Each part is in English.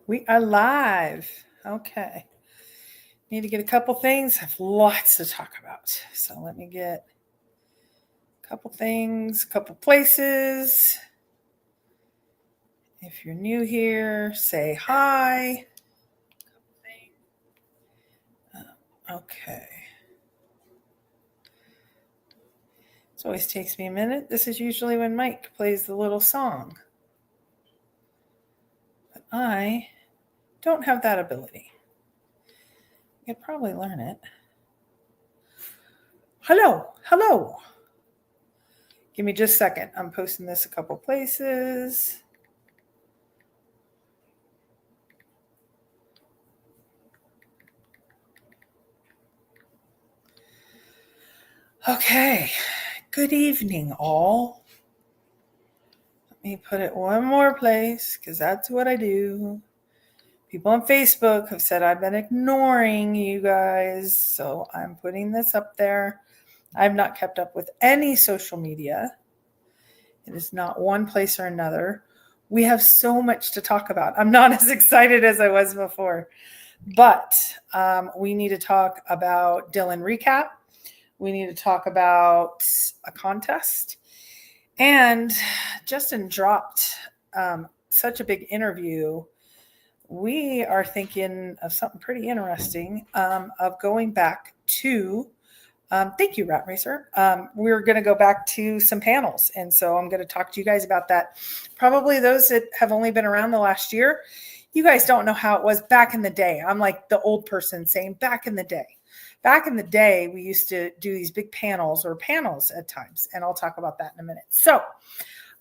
We are live. Okay. Need to get a couple things. I have lots to talk about. So let me get a couple things, a couple places. If you're new here, say hi. Okay. It always takes me a minute. This is usually when Mike plays the little song. But I don't have that ability. I could probably learn it. Hello. Give me just a second. I'm posting this a couple places. Okay. Good evening, all. Let me put it one more place because that's what I do. People on Facebook have said I've been ignoring you guys, so I'm putting this up there. I've not kept up with any social media. It is not one place or another. We have so much to talk about. I'm not as excited as I was before, but we need to talk about Dillon Recap. We need to talk about a contest. And Justin dropped such a big interview. We are thinking of something pretty interesting of going back to, thank you, Rat Racer. We're going to go back to some panels. And so I'm going to talk to you guys about that. Probably those that have only been around the last year, you guys don't know how it was back in the day. I'm like the old person saying back in the day. Back in the day, we used to do these big panels at times, and I'll talk about that in a minute. So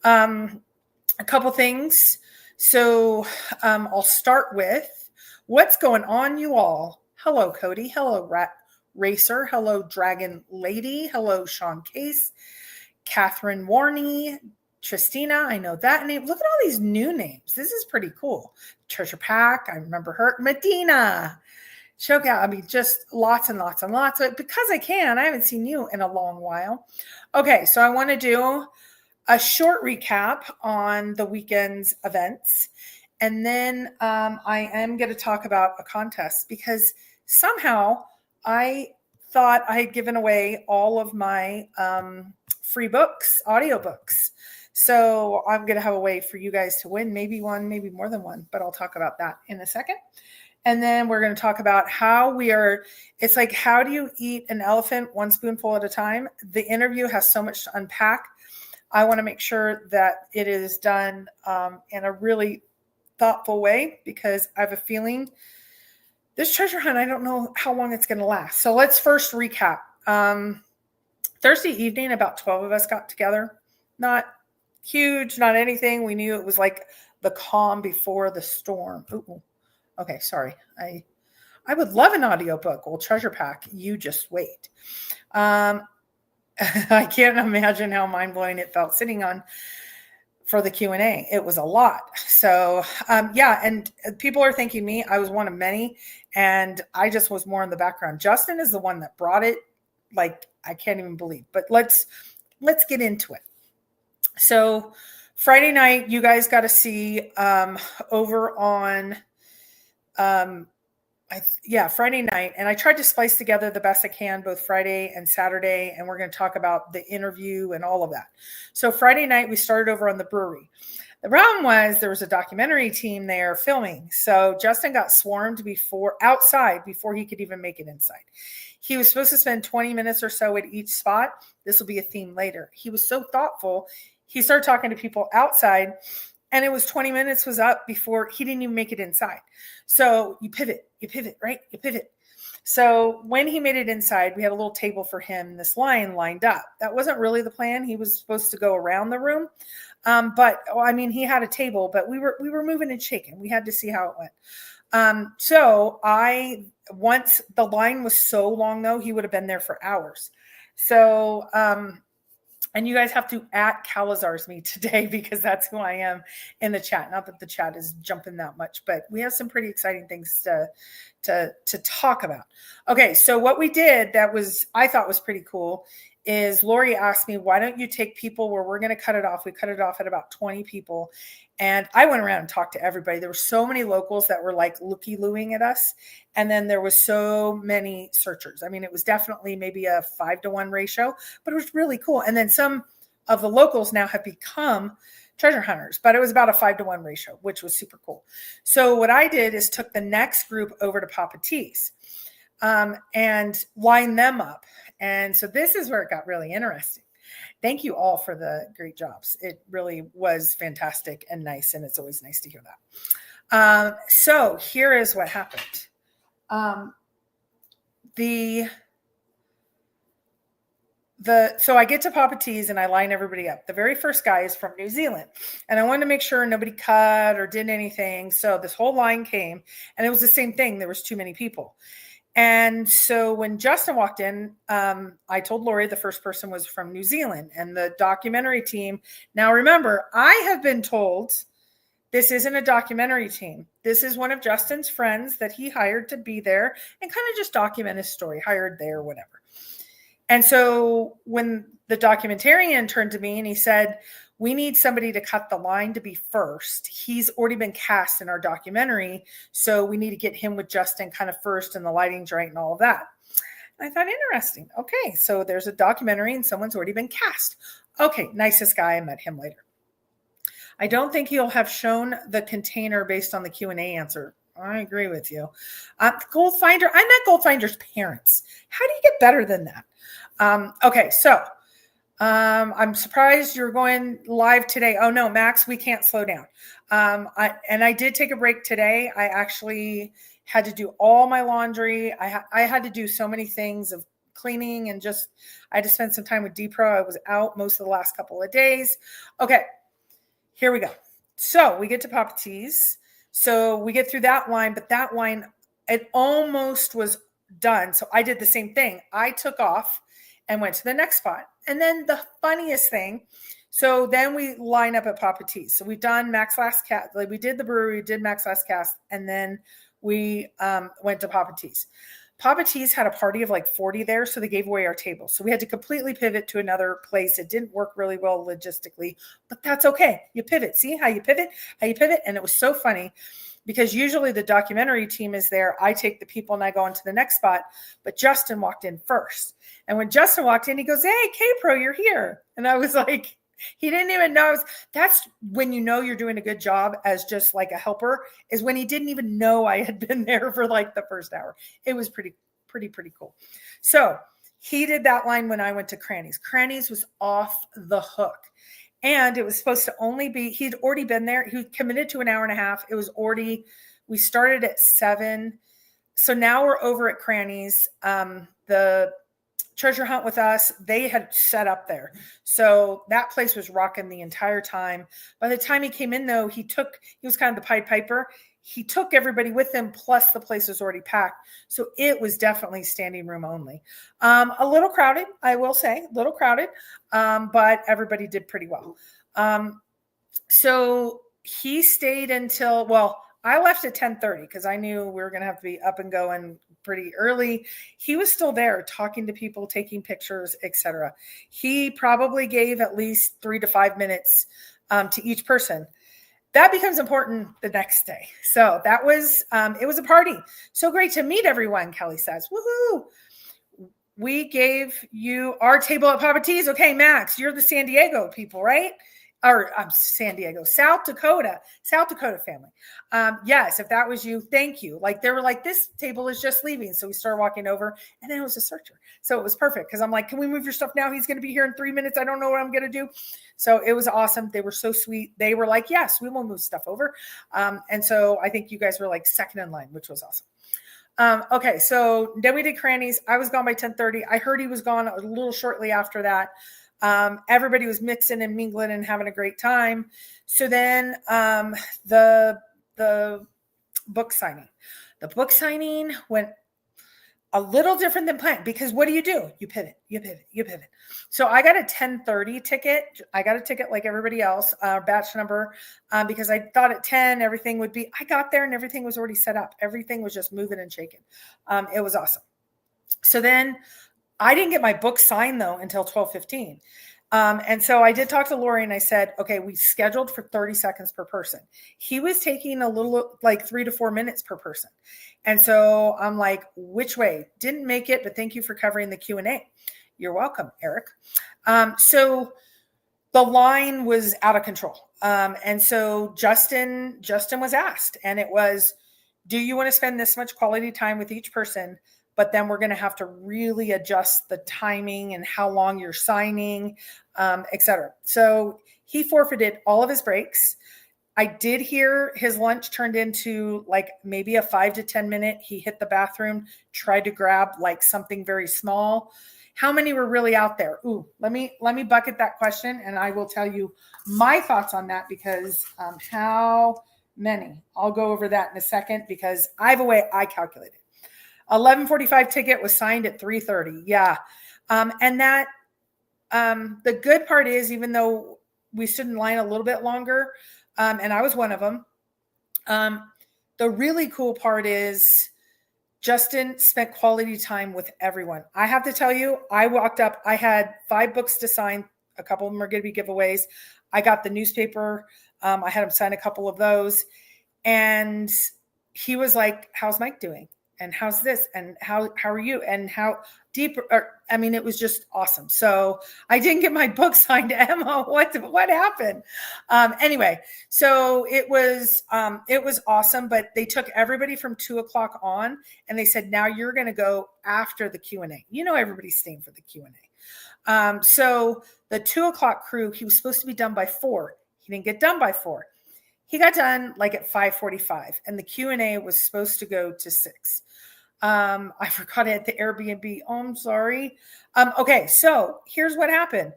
a couple things. So I'll start with what's going on, you all. Hello, Cody. Hello, Rat Racer. Hello, Dragon Lady. Hello, Sean Case. Catherine Warney. Tristina, I know that name. Look at all these new names. This is pretty cool. Treasure Pack, I remember her. Medina. Choke out. I mean, just lots and lots and lots. But because I haven't seen you in a long while. Okay, so I want to do a short recap on the weekend's events. And then I am going to talk about a contest because somehow I thought I had given away all of my free books, audiobooks. So I'm going to have a way for you guys to win, maybe one, maybe more than one, but I'll talk about that in a second. And then we're going to talk about it's like, how do you eat an elephant one spoonful at a time? The interview has so much to unpack. I want to make sure that it is done in a really thoughtful way because I have a feeling this treasure hunt, I don't know how long it's going to last. So let's first recap. Thursday evening, about 12 of us got together. Not huge, not anything. We knew it was like the calm before the storm. Ooh. Okay, sorry. I would love an audiobook. Well, Treasure Pack, you just wait. I can't imagine how mind-blowing it felt sitting on for the Q&A. It was a lot. So, and people are thanking me. I was one of many, and I just was more in the background. Justin is the one that brought it. Like, I can't even believe. But let's get into it. So, Friday night, you guys got to see over on Friday night, and I tried to splice together the best I can both Friday and Saturday, and we're going to talk about the interview and all of that. So Friday night we started over on the brewery. The problem was there was a documentary team there filming, so Justin got swarmed outside before he could even make it inside. He was supposed to spend 20 minutes or so at each spot. This will be a theme later. He was so thoughtful. He started talking to people outside, and it was 20 minutes was up before he didn't even make it inside. So you pivot, right? You pivot. So when he made it inside, we had a little table for him, this line lined up. That wasn't really the plan. He was supposed to go around the room. He had a table, but we were moving and shaking. We had to see how it went. Once the line was so long though, he would have been there for hours. So, and you guys have to @Cowlazars me today because that's who I am in the chat. Not that the chat is jumping that much, but we have some pretty exciting things to talk about. Okay, so what we did I thought was pretty cool is Lori asked me, why don't you take people where we're going to cut it off? We cut it off at about 20 people. And I went around and talked to everybody. There were so many locals that were like looky-looing at us. And then there was so many searchers. I mean, it was definitely maybe a 5-to-1 ratio, but it was really cool. And then some of the locals now have become treasure hunters, but it was about a 5-to-1 ratio, which was super cool. So what I did is took the next group over to Papa T's and lined them up. And so this is where it got really interesting. Thank you all for the great jobs. It really was fantastic and nice. And it's always nice to hear that. So here is what happened. So I get to Papa T's and I line everybody up. The very first guy is from New Zealand. And I wanted to make sure nobody cut or did anything. So this whole line came and it was the same thing. There was too many people. And so when Justin walked in, I told Lori the first person was from New Zealand and the documentary team. Now, remember, I have been told this isn't a documentary team. This is one of Justin's friends that he hired to be there and kind of just document his story, hired there, whatever. And so when the documentarian turned to me and he said, we need somebody to cut the line to be first. He's already been cast in our documentary. So we need to get him with Justin kind of first and the lighting's right and all of that. And I thought, interesting. Okay, so there's a documentary and someone's already been cast. Okay, nicest guy. I met him later. I don't think he'll have shown the container based on the Q&A answer. I agree with you. Goldfinder, I met Goldfinder's parents. How do you get better than that? Okay, so I'm surprised you're going live today. Oh no, Max, we can't slow down. I did take a break today. I actually had to do all my laundry. I had to do so many things of cleaning and I had to spend some time with D-Pro. I was out most of the last couple of days. Okay, here we go. So we get to Papa T's. So we get through that line, but that line, it almost was done. So I did the same thing. I took off and went to the next spot. And then the funniest thing, so then we line up at Papa T's. So we've done Max Last Cast, like we did the brewery, we did Max Last Cast, and then we went to Papa T's. Papa T's had a party of like 40 there, so they gave away our table. So we had to completely pivot to another place. It didn't work really well logistically, but that's okay. You pivot. See how you pivot? And it was so funny because usually the documentary team is there. I take the people and I go on to the next spot, but Justin walked in first. And when Justin walked in, he goes, "Hey, K-Pro, you're here." And I was like, he didn't even know. That's when you know you're doing a good job as just like a helper, is when he didn't even know I had been there for like the first hour. It was pretty cool. So he did that line when I went to Crannies. Crannies was off the hook. And it was supposed to only be, he'd already been there. He committed to an hour and a half. It was already, we started at 7. So now we're over at Crannies. The treasure hunt with us, they had set up there. So that place was rocking the entire time. By the time he came in though, he was kind of the Pied Piper. He took everybody with him, plus the place was already packed. So it was definitely standing room only. A little crowded, I will say, but everybody did pretty well. So he stayed until, I left at 10:30 because I knew we were going to have to be up and going pretty early. He was still there talking to people, taking pictures, etc. He probably gave at least 3 to 5 minutes to each person. That becomes important the next day. So that was, it was a party. So great to meet everyone, Kelly says. Woohoo! We gave you our table at Papa T's. Okay, Max, you're the San Diego people, right? Or South Dakota family. Yes, if that was you, thank you. Like they were like, this table is just leaving. So we started walking over and then it was a searcher. So it was perfect because I'm like, can we move your stuff now? He's going to be here in 3 minutes. I don't know what I'm going to do. So it was awesome. They were so sweet. They were like, yes, we will move stuff over. And so I think you guys were like second in line, which was awesome. Okay, so then we did Crannies. I was gone by 10:30. I heard he was gone a little shortly after that. Everybody was mixing and mingling and having a great time. So then the book signing. The book signing went a little different than planned because what do? You pivot. So I got a 10:30 ticket. I got a ticket like everybody else, batch number, because I thought at 10 everything would be, I got there and everything was already set up. Everything was just moving and shaking. It was awesome. So then I didn't get my book signed though until 12:15. And so I did talk to Lori and I said, okay, we scheduled for 30 seconds per person. He was taking a little like 3 to 4 minutes per person. And so I'm like, which way? Didn't make it, but thank you for covering the Q&A. You're welcome, Eric. So the line was out of control. And so Justin was asked, and it was, do you want to spend this much quality time with each person? But then we're going to have to really adjust the timing and how long you're signing, et cetera. So he forfeited all of his breaks. I did hear his lunch turned into like maybe a 5 to 10 minute. He hit the bathroom, tried to grab like something very small. How many were really out there? Ooh, let me bucket that question, and I will tell you my thoughts on that, because how many? I'll go over that in a second, because I have a way I calculate it. 11:45 ticket was signed at 3:30. Yeah. And that, the good part is, even though we stood in line a little bit longer, and I was one of them, the really cool part is Justin spent quality time with everyone. I have to tell you, I walked up, I had 5 books to sign. A couple of them are going to be giveaways. I got the newspaper. I had him sign a couple of those. And he was like, how's Mike doing? And how's this? And how are you? And how deep? It was just awesome. So I didn't get my book signed to Emma. What happened? Anyway, so it was awesome. But they took everybody from 2:00 on, and they said, now you're going to go after the Q&A. Everybody's staying for the Q&A. So the 2:00 crew, he was supposed to be done by 4. He didn't get done by 4. He got done like at 5:45, and the Q&A was supposed to go to 6. I forgot it at the Airbnb. Oh, I'm sorry. Okay, so here's what happened.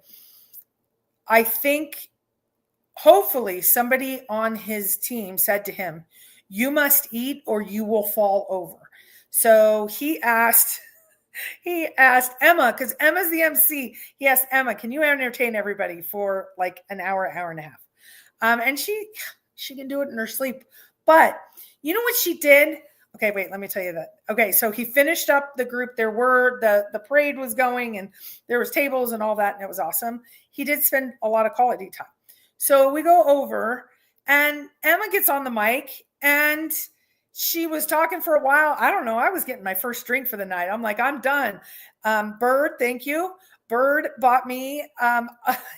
I think hopefully somebody on his team said to him, you must eat or you will fall over. So he asked Emma, because Emma's the MC. He asked Emma, can you entertain everybody for like an hour and a half? And she can do it in her sleep. But you know what she did? Okay, wait, let me tell you that. Okay, so he finished up the group. There were, the parade was going, and there was tables and all that, and it was awesome. He did spend a lot of quality time. So we go over, and Emma gets on the mic, and she was talking for a while. I don't know. I was getting my first drink for the night. I'm like, I'm done. Bird, thank you. Bird bought me,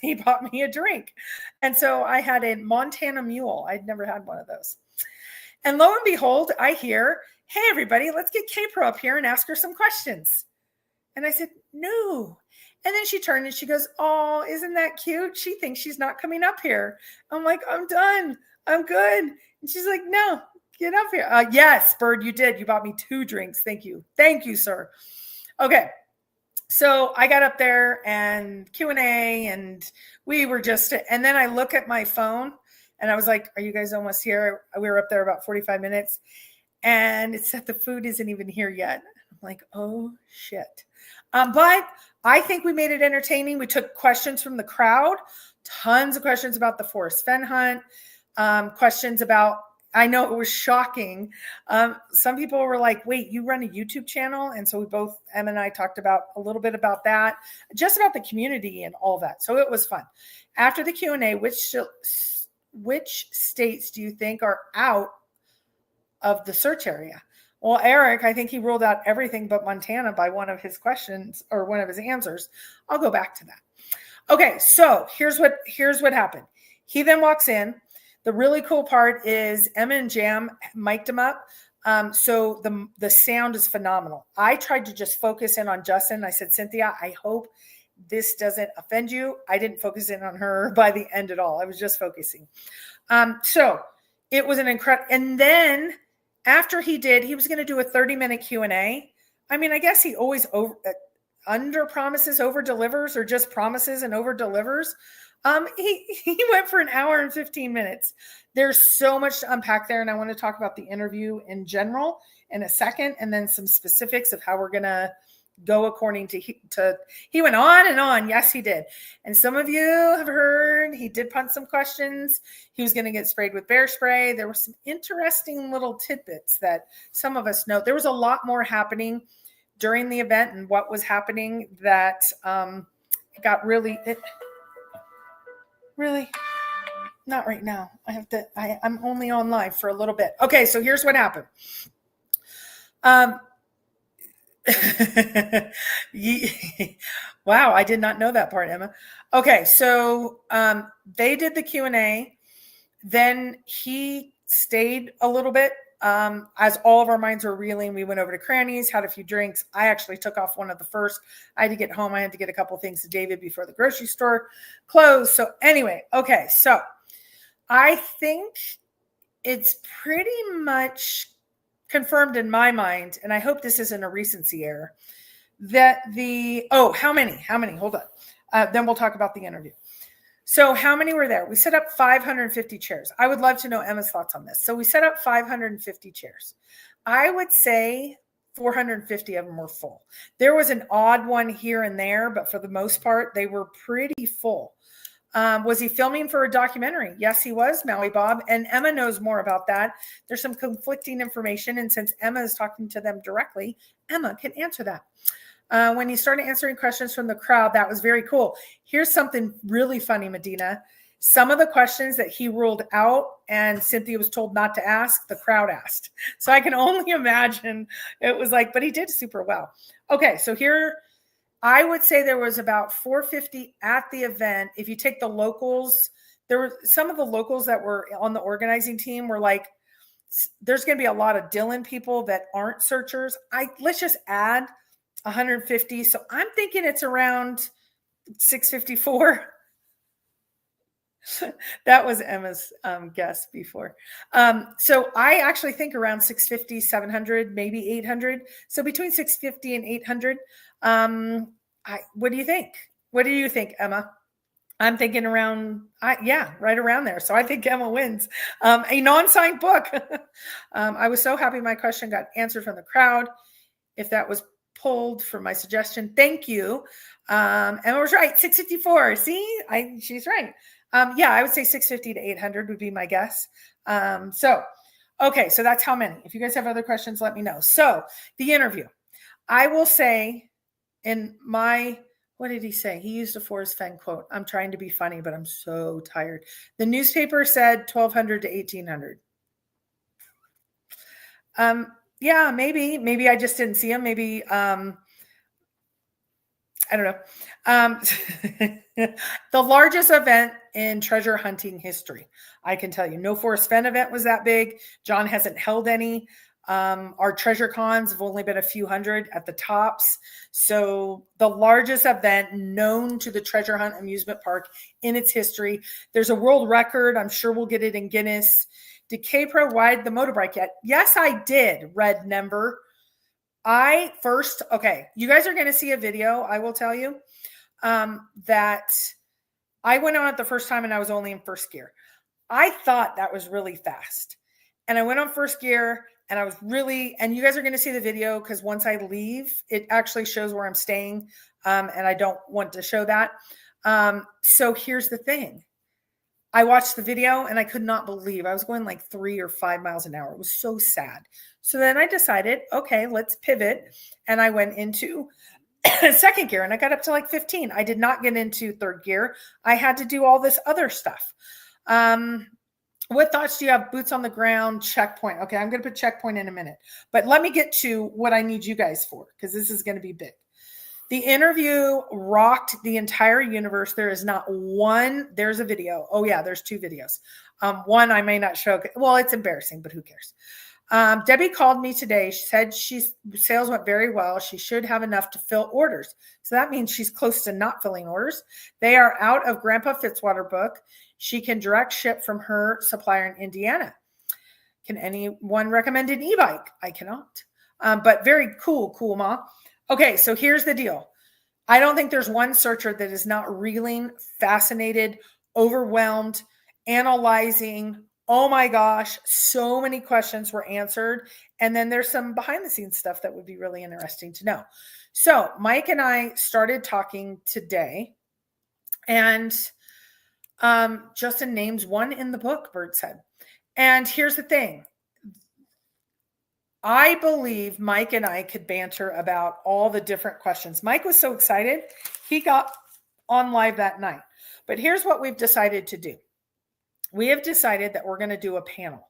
he bought me a drink. And so I had a Montana Mule. I'd never had one of those. And lo and behold, I hear, hey, everybody, let's get K-Pro up here and ask her some questions. And I said, no. And then she turned and she goes, oh, isn't that cute? She thinks she's not coming up here. I'm like, I'm done. I'm good. And she's like, no, get up here. Yes, Bird, you did. You bought me 2 drinks. Thank you. Thank you, sir. Okay. So I got up there and Q&A, and we were just, and then I look at my phone and I was like, are you guys almost here? We were up there about 45 minutes, and it said the food isn't even here yet. I'm like, oh shit. But I think we made it entertaining. We took questions from the crowd, tons of questions about the Forrest Fenn hunt, questions about, I know it was shocking. Some people were like, wait, you run a YouTube channel? And so we both, Em and I, talked about a little bit about that, just about the community and all that. So it was fun. After the Q&A, which states do you think are out of the search area? Well, Eric, I think he ruled out everything but Montana by one of his questions or one of his answers. I'll go back to that. Okay, so here's what happened. He then walks in. The really cool part is Emma and Jam mic'd him up. So the sound is phenomenal. I tried to just focus in on Justin. I said, Cynthia, I hope this doesn't offend you. I didn't focus in on her by the end at all. I was just focusing. So it was an incredible. And then after he was going to do a 30-minute Q&A. I mean, I guess he always under promises, over delivers, or just promises and over delivers. He went for an hour and 15 minutes. There's so much to unpack there, and I want to talk about the interview in general in a second, and then some specifics of how we're going to go according to he went on and on. Yes, he did. And some of you have heard he did punt some questions. He was going to get sprayed with bear spray. There were some interesting little tidbits that some of us know. There was a lot more happening during the event and what was happening that it got really, really, not right now. I'm only on live for a little bit. Okay, so here's what happened. Wow, I did not know that part, Emma. Okay, so they did the Q&A. Then he stayed a little bit. As all of our minds were reeling, we went over to Cranny's, had a few drinks. I actually took off one of the first. I had to get home. I had to get a couple things to David before the grocery store closed. So anyway, okay, so I think it's pretty much confirmed in my mind, and I hope this isn't a recency error, that how many? Hold on. Then we'll talk about the interview. So how many were there? We set up 550 chairs. I would love to know Emma's thoughts on this. So we set up 550 chairs. I would say 450 of them were full. There was an odd one here and there, but for the most part, they were pretty full. Was he filming for a documentary? Yes, he was, Maui Bob. And Emma knows more about that. There's some conflicting information. And since Emma is talking to them directly, Emma can answer that. When he started answering questions from the crowd, that was very cool. Here's something really funny, Medina. Some of the questions that he ruled out and Cynthia was told not to ask, the crowd asked. So I can only imagine it was like, but he did super well. Okay, so here, I would say there was about 450 at the event. If you take the locals, there were some of the locals that were on the organizing team were like, there's going to be a lot of Dillon people that aren't searchers. Let's just add 150. So I'm thinking it's around 654. That was Emma's guess before. So I actually think around 650, 700, maybe 800. So between 650 and 800. What do you think? What do you think, Emma? I'm thinking around, right around there. So I think Emma wins. A non-signed book. I was so happy my question got answered from the crowd. If that was pulled from my suggestion, thank you. Emma was right, 654. See, she's right. I would say 650 to 800 would be my guess. Okay, so that's how many. If you guys have other questions, let me know. So the interview, I will say what did he say? He used a Forrest Fenn quote. I'm trying to be funny, but I'm so tired. The newspaper said 1,200 to 1,800. Yeah, maybe I just didn't see him. Maybe, I don't know. The largest event in treasure hunting history, I can tell you. No Forrest Fenn event was that big. John hasn't held any. Our treasure cons have only been a few hundred at the tops. So the largest event known to the Treasure Hunt Amusement Park in its history. There's a world record. I'm sure we'll get it in Guinness. Did K-Pro ride the motorbike yet? Yes, I did, Red Nember. You guys are going to see a video, I will tell you, that I went on it the first time and I was only in first gear. I thought that was really fast. And I went on first gear and I was and you guys are going to see the video because once I leave, it actually shows where I'm staying. And I don't want to show that. So here's the thing. I watched the video and I could not believe I was going like 3 or 5 miles an hour. It was so sad. So then I decided, okay, let's pivot. And I went into second gear and I got up to like 15. I did not get into third gear. I had to do all this other stuff. What thoughts do you have? Boots on the ground, checkpoint. Okay, I'm going to put checkpoint in a minute. But let me get to what I need you guys for because this is going to be big. The interview rocked the entire universe. There is not one. There's a video. Oh, yeah, there's 2 videos. One I may not show. Well, it's embarrassing, but who cares? Debbie called me today. She said sales went very well. She should have enough to fill orders. So that means she's close to not filling orders. They are out of Grandpa Fitzwater book. She can direct ship from her supplier in Indiana. Can anyone recommend an e-bike? I cannot. But very cool, Ma. Okay, so here's the deal. I don't think there's one searcher that is not reeling, fascinated, overwhelmed, analyzing. Oh my gosh, so many questions were answered. And then there's some behind the scenes stuff that would be really interesting to know. So Mike and I started talking today and Justin names one in the book, Bird said. And here's the thing. I believe Mike and I could banter about all the different questions. Mike was so excited, he got on live that night. But here's what we've decided to do. We have decided that we're going to do a panel,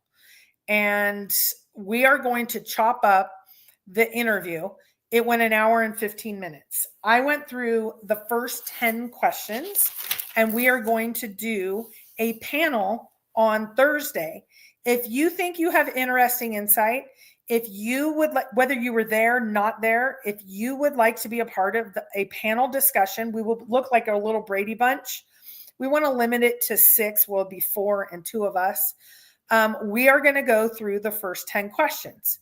and we are going to chop up the interview. It went an hour and 15 minutes. I went through the first 10 questions, and we are going to do a panel on Thursday. If you think you have interesting insight, if you would like, whether you were there, not there, if you would like to be a part of a panel discussion, we will look like a little Brady Bunch. We want to limit it to 6. We'll be 4 and 2 of us. We are going to go through the first 10 questions.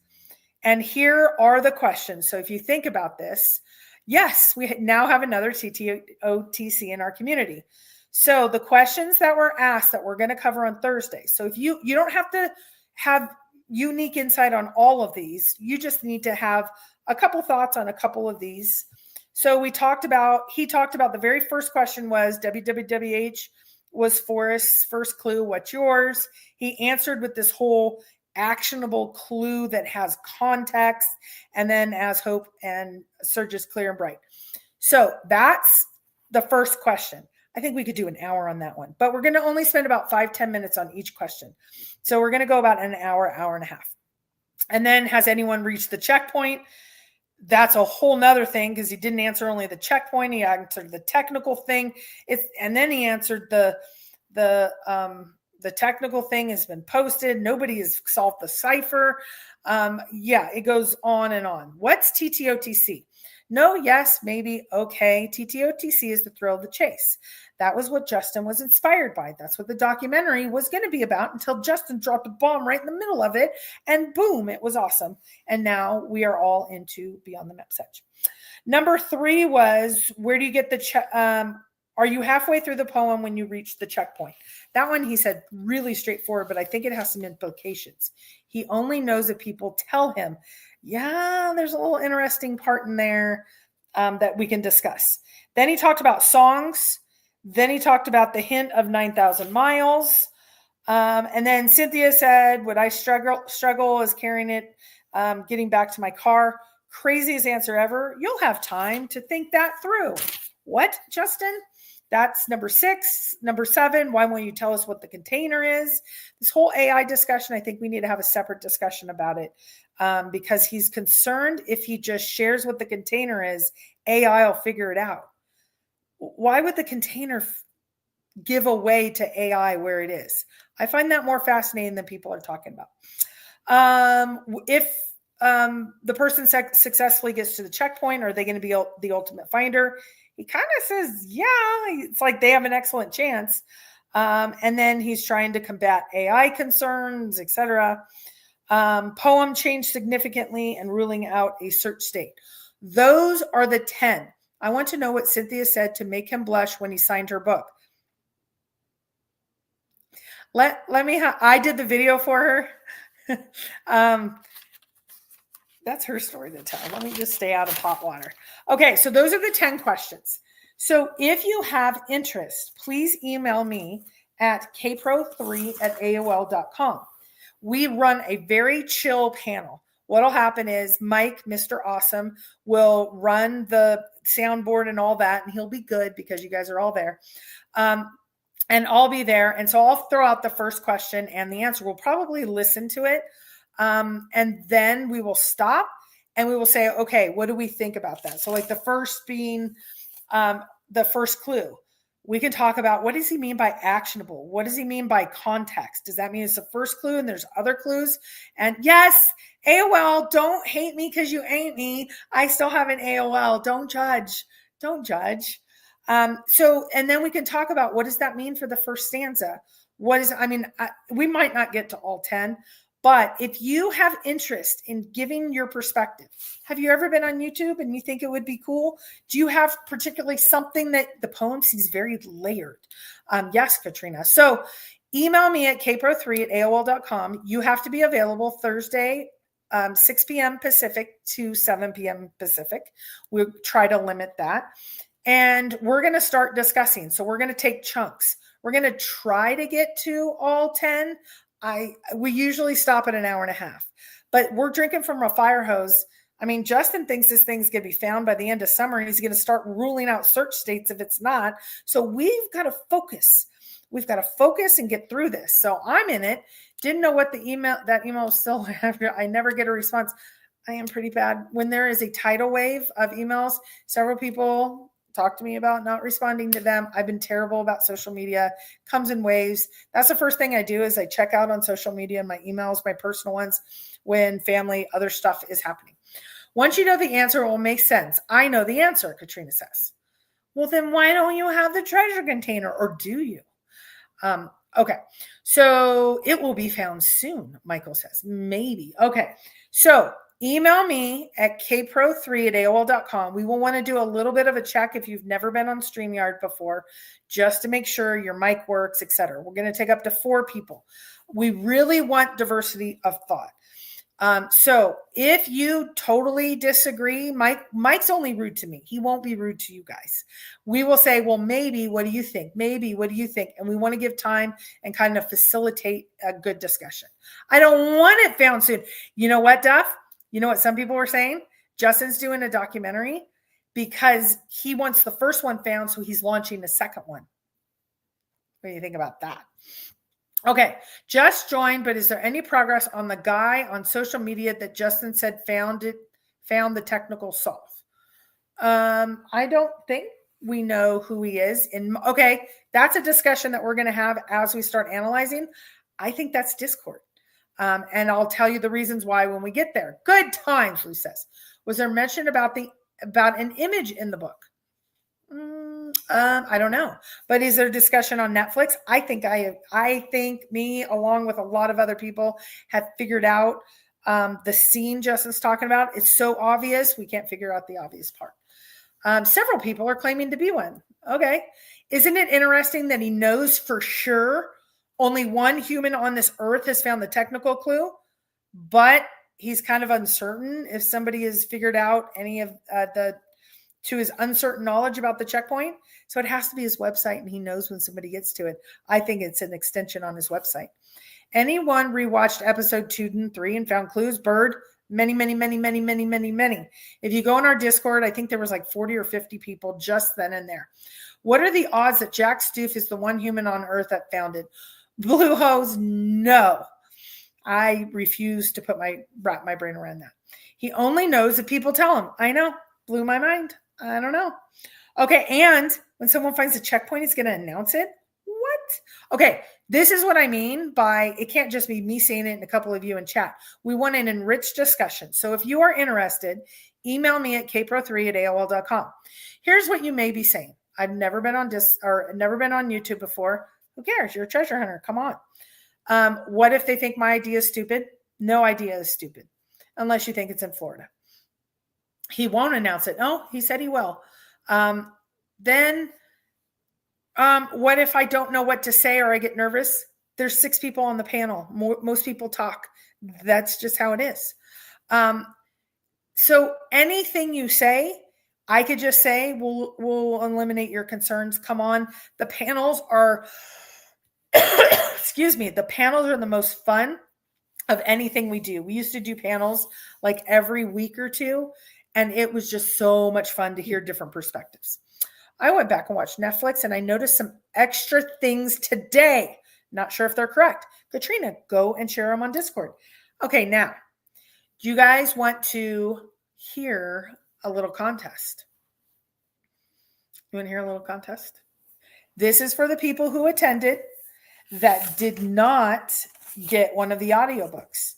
And here are the questions. So if you think about this, yes, we now have another TTOTC in our community. So the questions that were asked that we're going to cover on Thursday. So if you don't have to have unique insight on all of these, you just need to have a couple thoughts on a couple of these. So he talked about the very first question was WWWH was Forrest's first clue. What's yours? He answered with this whole actionable clue that has context, and then as hope and surges clear and bright. So that's the first question. I think we could do an hour on that one, but we're going to only spend about 5-10 minutes on each question. So we're going to go about an hour and a half. And then, has anyone reached the checkpoint? That's a whole nother thing, because he didn't answer only the checkpoint. He answered the technical thing. And then he answered the technical thing has been posted. Nobody has solved the cipher. It goes on and on. What's TTOTC? No, yes, maybe, okay. TTOTC is the thrill of the chase. That was what Justin was inspired by. That's what the documentary was going to be about, until Justin dropped a bomb right in the middle of it, and boom, it was awesome. And now we are all into Beyond the Message. Number 3 was, where do you get the are you halfway through the poem when you reach the checkpoint? That one, he said, really straightforward, but I think it has some implications. He only knows that people tell him, yeah, there's a little interesting part in there that we can discuss. Then he talked about songs. Then he talked about the hint of 9,000 miles. And then Cynthia said, would I struggle as carrying it, getting back to my car? Craziest answer ever. You'll have time to think that through. What, Justin? That's number 6. Number 7, why won't you tell us what the container is? This whole AI discussion, I think we need to have a separate discussion about it, because he's concerned if he just shares what the container is, AI will figure it out. Why would the container give away to AI where it is? I find that more fascinating than people are talking about. If the person successfully gets to the checkpoint, are they going to be the ultimate finder? He kind of says, yeah, it's like they have an excellent chance. And then he's trying to combat AI concerns, etc. Poem changed significantly and ruling out a search state. Those are the 10. I want to know what Cynthia said to make him blush when he signed her book. I did the video for her. That's her story to tell. Let me just stay out of hot water. Okay, so those are the 10 questions. So if you have interest, please email me at kpro3@aol.com. We run a very chill panel. What'll happen is Mike, Mr. Awesome, will run the soundboard and all that, and he'll be good because you guys are all there. And I'll be there. And so I'll throw out the first question and the answer. We'll probably listen to it. And then we will stop and we will say, okay, what do we think about that? So like the first being the first clue. We can talk about, what does he mean by actionable? What does he mean by context? Does that mean it's the first clue and there's other clues? And yes, AOL, don't hate me because you ain't me. I still have an AOL. Don't judge. Don't judge. And then we can talk about, what does that mean for the first stanza? We might not get to all 10, but if you have interest in giving your perspective, have you ever been on YouTube and you think it would be cool? Do you have particularly something that the poem sees very layered? Yes, Katrina. So email me at kpro3@aol.com. You have to be available Thursday, 6 p.m. Pacific to 7 p.m. Pacific. We'll try to limit that. And we're going to start discussing. So we're going to take chunks. We're going to try to get to all 10. We usually stop at an hour and a half, but we're drinking from a fire hose. I mean, Justin thinks this thing's going to be found by the end of summer, and he's going to start ruling out search states if it's not. So we've got to focus. We've got to focus and get through this. So I'm in it. Didn't know what that email was still after. I never get a response. I am pretty bad. When there is a tidal wave of emails, several people talk to me about not responding to them. I've been terrible about social media. Comes in waves. That's the first thing I do is I check out on social media, my emails, my personal ones, when family, other stuff is happening. Once you know the answer, it will make sense. I know the answer, Katrina says. Well, then why don't you have the treasure container, or do you? Okay, so it will be found soon, Michael says. Maybe. Okay, so email me at kpro3@aol.com. We will want to do a little bit of a check if you've never been on StreamYard before, just to make sure your mic works, etc. We're going to take up to 4 people. We really want diversity of thought. So if you totally disagree, Mike's only rude to me. He won't be rude to you guys. We will say, well, maybe, what do you think? Maybe, what do you think? And we want to give time and kind of facilitate a good discussion. I don't want it found soon. You know what, Duff? You know what some people were saying? Justin's doing a documentary because he wants the first one found, so he's launching the second one. What do you think about that? Okay, just joined, but is there any progress on the guy on social media that Justin said found the technical solve? I don't think we know who he is. Okay, that's a discussion that we're going to have as we start analyzing. I think that's Discord. And I'll tell you the reasons why when we get there. Good times, Lou says. Was there mention about an image in the book? I don't know, but is there discussion on Netflix? I think me, along with a lot of other people, have figured out the scene Justin's talking about. It's so obvious, we can't figure out the obvious part. Several people are claiming to be one. Okay. Isn't it interesting that he knows for sure only one human on this earth has found the technical clue, but he's kind of uncertain if somebody has figured out any of to his uncertain knowledge about the checkpoint. So it has to be his website, and he knows when somebody gets to it. I think it's an extension on his website. Anyone rewatched episode 2 and 3 and found clues? Bird, many. If you go on our Discord, I think there was like 40 or 50 people just then and there. What are the odds that Jack Stoof is the one human on earth that found it? Blue hose, no. I refuse to wrap my brain around that. He only knows if people tell him. I know, blew my mind. I don't know. Okay, and when someone finds a checkpoint, he's going to announce it? What? Okay, this is what I mean by it can't just be me saying it and a couple of you in chat. We want an enriched discussion. So if you are interested, email me at kpro3@aol.com. Here's what you may be saying. I've never been on never been on YouTube before. Who cares? You're a treasure hunter. Come on. What if they think my idea is stupid? No idea is stupid, unless you think it's in Florida. He won't announce it. No, he said he will. Then what if I don't know what to say or I get nervous? There's 6 people on the panel. Most people talk. That's just how it is. So anything you say, I could just say, we'll eliminate your concerns. Come on. The panels are, excuse me, the panels are the most fun of anything we do. We used to do panels like every week or 2. And it was just so much fun to hear different perspectives. I went back and watched Netflix, and I noticed some extra things today. Not sure if they're correct. Katrina, go and share them on Discord. Okay, now, do you guys want to hear a little contest? You want to hear a little contest? This is for the people who attended that did not get one of the audiobooks.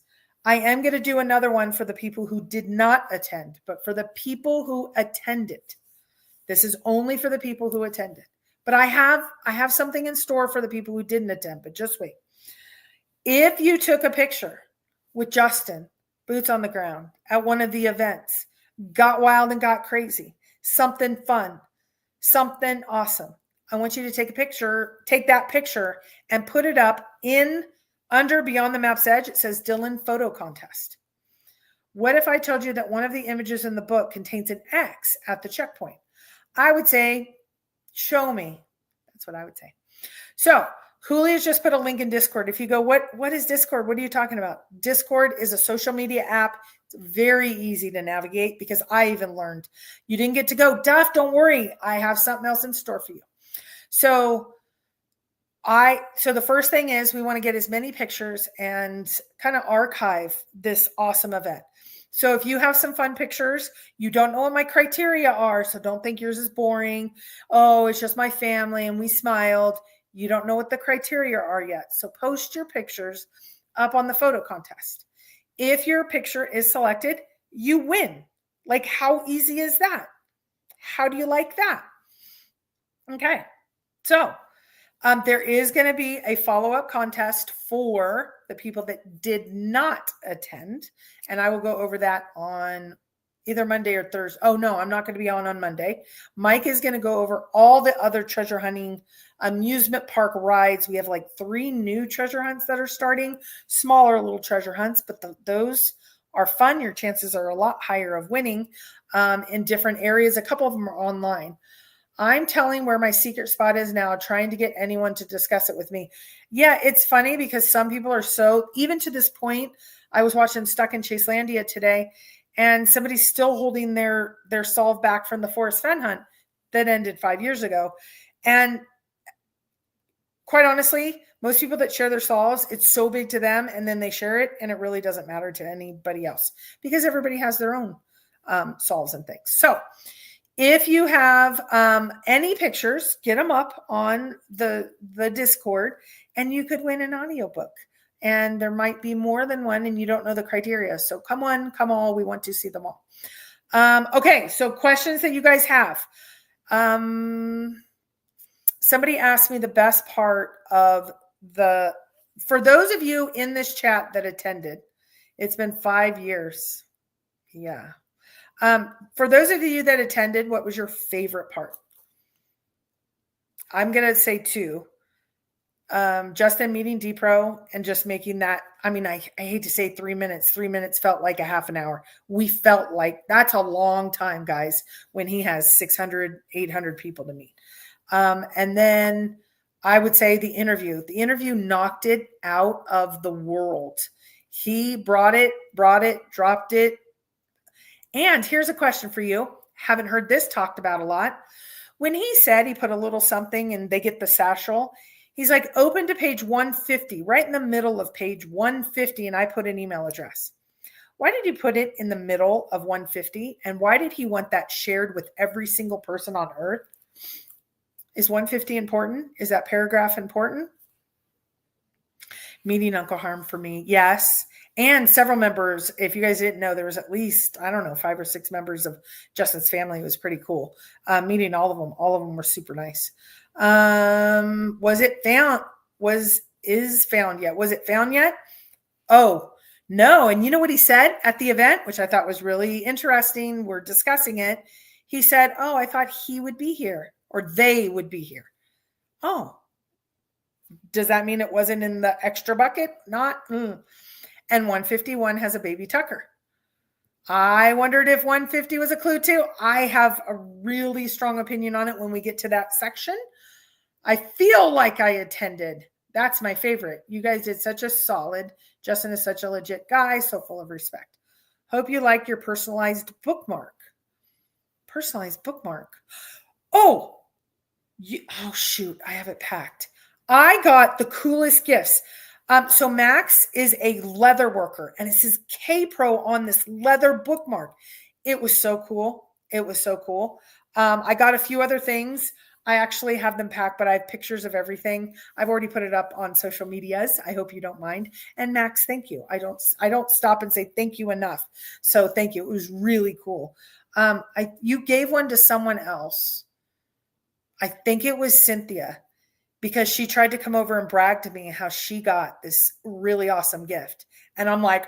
I am going to do another one for the people who did not attend, but for the people who attended, this is only for the people who attended. But I have something in store for the people who didn't attend, but just wait. If you took a picture with Justin, boots on the ground, at one of the events, got wild and got crazy, something fun, something awesome, I want you to take that picture and put it up under Beyond the Map's Edge. It says Dillon Photo Contest. What if I told you that one of the images in the book contains an X at the checkpoint? I would say, show me. That's what I would say. So Julia's just put a link in Discord. If you go, what is Discord? What are you talking about? Discord is a social media app. It's very easy to navigate because I even learned. You didn't get to go, Duff, don't worry. I have something else in store for you. So the first thing is we want to get as many pictures and kind of archive this awesome event. So if you have some fun pictures, you don't know what my criteria are, so don't think yours is boring. Oh, it's just my family and we smiled. You don't know what the criteria are yet. So post your pictures up on the photo contest. If your picture is selected, you win. Like, how easy is that? How do you like that? Okay. So there is going to be a follow-up contest for the people that did not attend. And I will go over that on either Monday or Thursday. Oh, no, I'm not going to be on Monday. Mike is going to go over all the other treasure hunting amusement park rides. We have like 3 new treasure hunts that are starting, smaller little treasure hunts, but those are fun. Your chances are a lot higher of winning in different areas. A couple of them are online. I'm telling where my secret spot is now, trying to get anyone to discuss it with me. Yeah, it's funny because some people are even to this point, I was watching Stuck in Chaselandia today, and somebody's still holding their solve back from the Forest Fen hunt that ended 5 years ago. And quite honestly, most people that share their solves, it's so big to them, and then they share it, and it really doesn't matter to anybody else because everybody has their own solves and things. So if you have any pictures, get them up on the Discord, and you could win an audiobook. And there might be more than one, and you don't know the criteria. So come on, come all. We want to see them all. Okay, so questions that you guys have. Somebody asked me the best part of for those of you in this chat that attended, it's been 5 years. Yeah. For those of you that attended, what was your favorite part? I'm going to say 2. Justin meeting D-Pro and just making that. I mean, I hate to say 3 minutes. 3 minutes felt like a half an hour. We felt like that's a long time, guys, when he has 600, 800 people to meet. And then I would say the interview knocked it out of the world. He brought it, dropped it. And here's a question for you. Haven't heard this talked about a lot. When he said he put a little something and they get the satchel, he's like, open to page 150, right in the middle of page 150. And I put an email address. Why did he put it in the middle of 150? And why did he want that shared with every single person on earth? Is 150 important? Is that paragraph important? Meeting Uncle Harm for me. Yes. And several members, if you guys didn't know, there was at least, 5 or 6 members of Justin's family. It was pretty cool. Meeting all of them. All of them were super nice. Was it found? Is found yet? Was it found yet? Oh, no. And you know what he said at the event, which I thought was really interesting. We're discussing it. He said, oh, I thought he would be here or they would be here. Oh, does that mean it wasn't in the extra bucket? Not. And 151 has a baby Tucker. I wondered if 150 was a clue too. I have a really strong opinion on it when we get to that section. I feel like I attended. That's my favorite. You guys did such a solid. Justin is such a legit guy, so full of respect. Hope you like your personalized bookmark. Personalized bookmark. Oh shoot. I have it packed. I got the coolest gifts. So Max is a leather worker, and it says K-Pro on this leather bookmark. It was so cool. It was so cool. I got a few other things. I actually have them packed, but I have pictures of everything. I've already put it up on social medias. I hope you don't mind. And Max, thank you. I don't stop and say thank you enough. So thank you. It was really cool. You gave one to someone else. I think it was Cynthia, because she tried to come over and brag to me how she got this really awesome gift. And I'm like,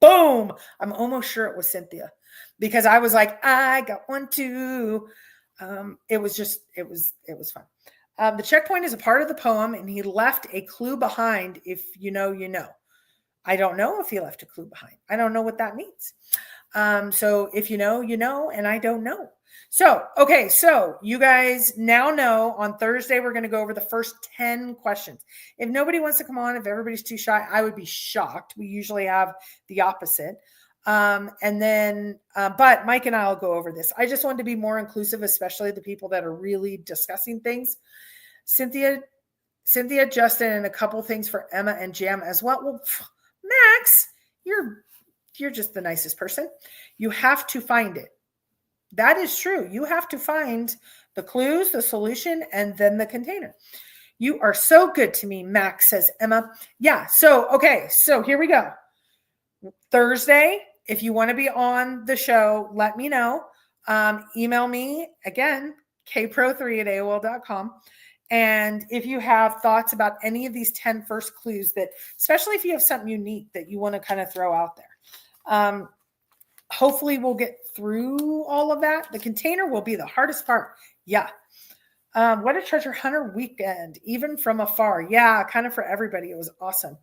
boom. I'm almost sure it was Cynthia, because I was like, I got one too. It was fun. The checkpoint is a part of the poem, and he left a clue behind. If you know, you know. I don't know if he left a clue behind. I don't know what that means. So if you know, you know, and I don't know. So, okay, so you guys now know on Thursday we're going to go over the first 10 questions. If nobody wants to come on, if everybody's too shy, I would be shocked. We usually have the opposite. And then, but Mike and I will go over this. I just wanted to be more inclusive, especially the people that are really discussing things. Cynthia, Justin, and a couple things for Emma and Jam as well. Well, Max, you're just the nicest person. You have to find it. That is true. You have to find the clues, the solution, and then the container. You are so good to me, Max, says Emma. Yeah. So, okay. So here we go. Thursday, if you want to be on the show, let me know. Email me again, kpro3@aol.com. And if you have thoughts about any of these 10 first clues that, especially if you have something unique that you want to kind of throw out there. Hopefully we'll get through all of that. The container will be the hardest part. Yeah. What a treasure hunter weekend, even from afar. Yeah, kind of for everybody. It was awesome.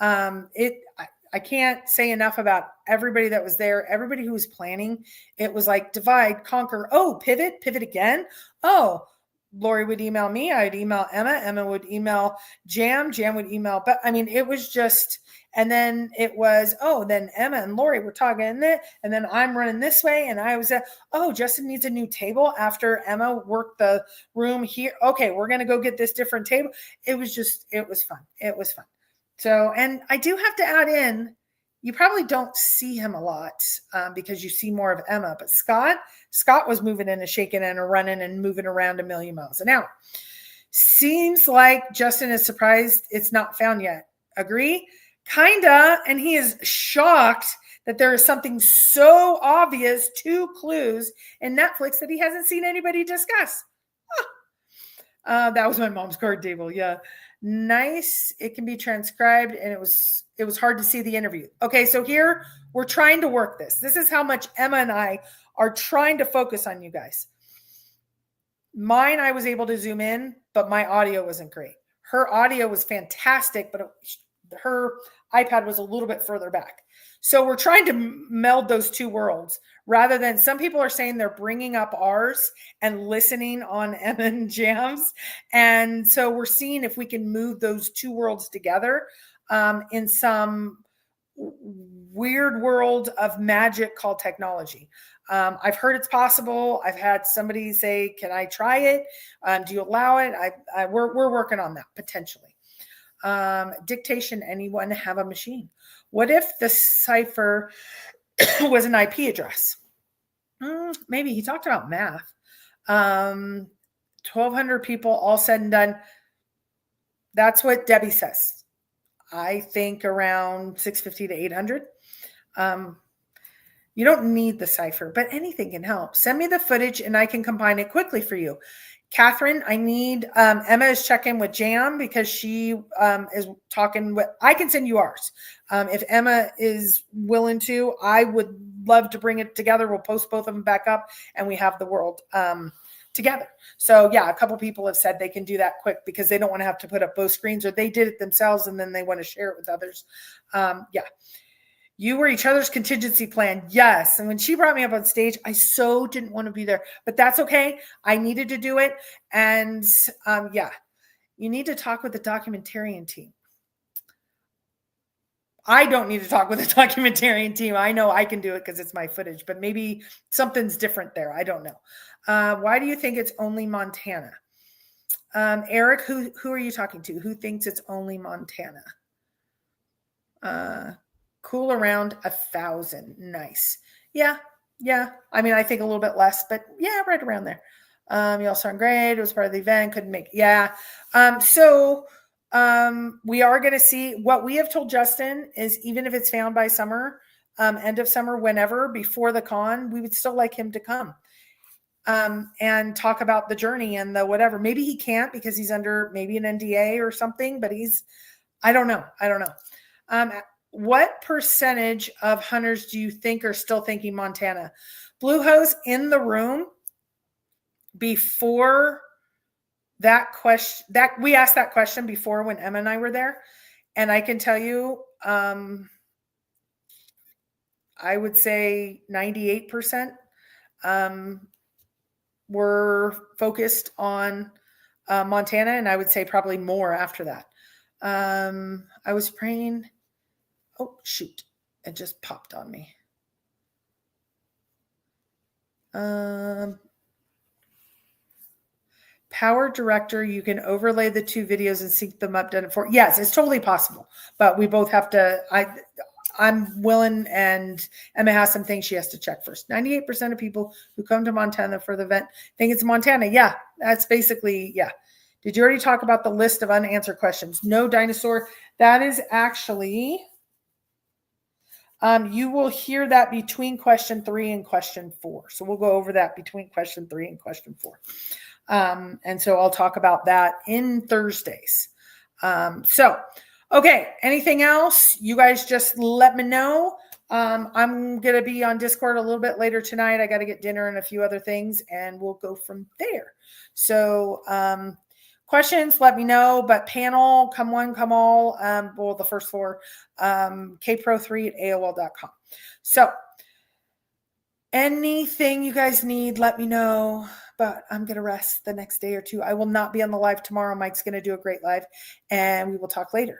I can't say enough about everybody that was there, everybody who was planning. It was like divide, conquer. Oh, pivot again. Oh, Lori would email me. I would email Emma. Emma would email Jam. Jam would email. But I mean, it was just, and then it was, oh, then Emma and Lori were talking, and then I'm running this way. And I was, oh, Justin needs a new table after Emma worked the room here. Okay, we're going to go get this different table. It was fun. It was fun. So, and I do have to add in, you probably don't see him a lot because you see more of Emma, but Scott was moving and shaking and running and moving around a million miles an hour. Seems like Justin is surprised it's not found yet. Agree? Kinda. And he is shocked that there is something so obvious, 2 clues in Netflix that he hasn't seen anybody discuss. That was my mom's card table. Yeah. Nice. It can be transcribed, and it was hard to see the interview. Okay, so here we're trying to work this. This is how much Emma and I are trying to focus on you guys. Mine, I was able to zoom in, but my audio wasn't great. Her audio was fantastic, but her iPad was a little bit further back. So we're trying to meld those 2 worlds rather than, some people are saying they're bringing up ours and listening on Emma and Jam's. And so we're seeing if we can move those 2 worlds together in some weird world of magic called technology. I've heard it's possible. I've had somebody say, can I try it? Do you allow it? We're working on that potentially. Dictation, anyone have a machine? What if the cipher was an IP address? Maybe he talked about math. 1,200 people, all said and done. That's what Debbie says. I think around 650 to 800. You don't need the cipher, but anything can help. Send me the footage and I can combine it quickly for you. Catherine, I need, Emma is checking with Jam because she is talking with, I can send you ours. If Emma is willing to, I would love to bring it together. We'll post both of them back up and we have the world together. So yeah, a couple people have said they can do that quick because they don't want to have to put up both screens, or they did it themselves and then they want to share it with others. Yeah. You were each other's contingency plan. Yes. And when she brought me up on stage, I so didn't want to be there, but that's okay. I needed to do it. And yeah, you need to talk with the documentarian team. I don't need to talk with the documentarian team. I know I can do it because it's my footage, but maybe something's different there. I don't know. Why do you think it's only Montana? Eric, who are you talking to? Who thinks it's only Montana? Cool around 1,000. Nice. Yeah. I mean, I think a little bit less, but yeah, right around there. You all sound great. It was part of the event. Couldn't make it. Yeah. So we are going to see, what we have told Justin is, even if it's found by summer, end of summer, whenever, before the con, we would still like him to come and talk about the journey and the whatever. Maybe he can't because he's under maybe an NDA or something, but I don't know. What percentage of hunters do you think are still thinking Montana? Blue Hose in the room before that question, that we asked that question before when Emma and I were there. And I can tell you, I would say 98%. were focused on Montana, and I would say probably more after that. I was praying. Oh, shoot. It just popped on me. Power Director, you can overlay the two videos and sync them up. Done it for. Yes, it's totally possible, but we both have to. I'm willing, and Emma has some things she has to check first. 98% of people who come to Montana for the event think it's Montana. Yeah, that's basically, yeah. Did you already talk about the list of unanswered questions? No, Dinosaur. That is actually, you will hear that between question 3 and question 4. So we'll go over that between question 3 and question 4. And so I'll talk about that in Thursdays. Okay, anything else? You guys just let me know. I'm going to be on Discord a little bit later tonight. I got to get dinner and a few other things, and we'll go from there. So questions, let me know. But panel, come one, come all. Well, the first 4, kpro3@aol.com. So anything you guys need, let me know. But I'm going to rest the next day or two. I will not be on the live tomorrow. Mike's going to do a great live, and we will talk later.